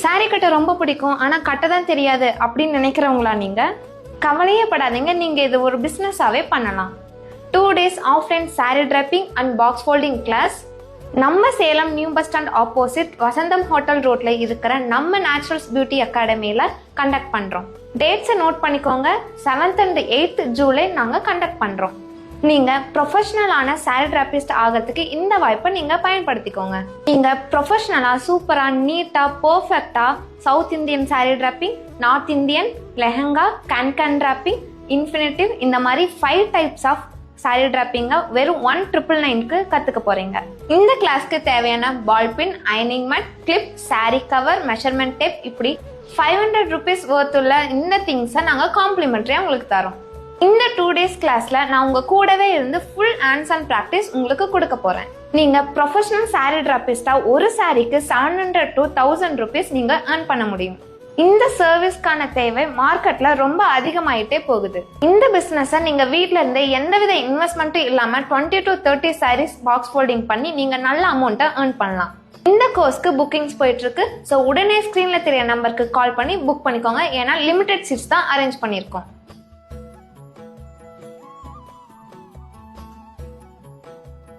Sorry கட்ட ரொம்ப பிடிக்கும் ஆனா கட்ட தான் தெரியாது அப்படின்னு நினைக்கிறவங்களா நீங்க? கவலையே படாதீங்க, நீங்க இது ஒரு பிசினஸாவே பண்ணலாம். 2 days offline sari draping and box folding class நம்ம Salem new bus stand opposite Vasantham hotel ரோட்ல இருக்கிற நம்ம நேச்சுரல்ஸ் பியூட்டி அகாடமியில கண்டக்ட் பண்றோம். டேட்ஸை நோட் பண்ணிக்கோங்க. 7th and 8th ஜூலை நாங்க கண்டக்ட் பண்றோம். நீங்க ப்ரொஃபஷனலான சாரி டிராப்பிஸ்ட் ஆகிறதுக்கு இந்த வாய்ப்பை நீங்க பயன்படுத்திக்கோங்க. நீங்க ப்ரொஃபஷனலா சூப்பரா நீட்டா பெர்ஃபெக்டா South Indian sari draping, North Indian, lehenga, கேன் டிராப்பிங், இன்ஃபினிட்டிவ் இந்த மாதிரி 5 types ஆஃப் சாரி டிராப்பிங்க வெறும் 1999க்கு கத்துக்க போறீங்க. இந்த கிளாஸ்க்கு தேவையான பால் பின், அயனிங் mat, clip, sari cover, measurement tape இப்படி 500 rupees worth உள்ள இந்த திங்ஸை நாங்க காம்ப்ளிமெண்டரியா உங்களுக்கு தரோம். இந்த 2 days கிளாஸ்ல நான் உங்க கூடவே இருந்து ஃபுல் ஹேண்ட்ஸ் அண்ட் பிராக்டிஸ் உங்களுக்கு கொடுக்க போறேன். நீங்க ப்ரொஃபஷனல் சாரி டிராப்பிஸ்டா ஒரு சாரிக்கு 700 to 1000 rupees நீங்க ஏர்ன் பண்ண முடியும். இந்த சர்வீஸ்க்கான தேவை மார்க்கெட்ல ரொம்ப அதிகமாயிட்டே போகுது. இந்த பிசினஸ் நீங்க வீட்ல இருந்து எந்தவித இன்வெஸ்ட்மெண்ட்டும் இல்லாம 20 to 30 சாரீஸ் பாக்ஸ் ஃபோல்டிங் பண்ணி நீங்க நல்ல அமௌண்ட்டை ஏர்ன் பண்ணலாம். இந்த கோர்ஸ்க்கு புக்கிங்ஸ் போயிட்டு இருக்கு. ஸோ உடனே ஸ்கிரீன்ல தெரிய நம்பருக்கு கால் பண்ணி புக் பண்ணிக்கோங்க. ஏன்னா லிமிடெட் சீட்ஸ் தான் அரேஞ்ச் பண்ணியிருக்கோம்.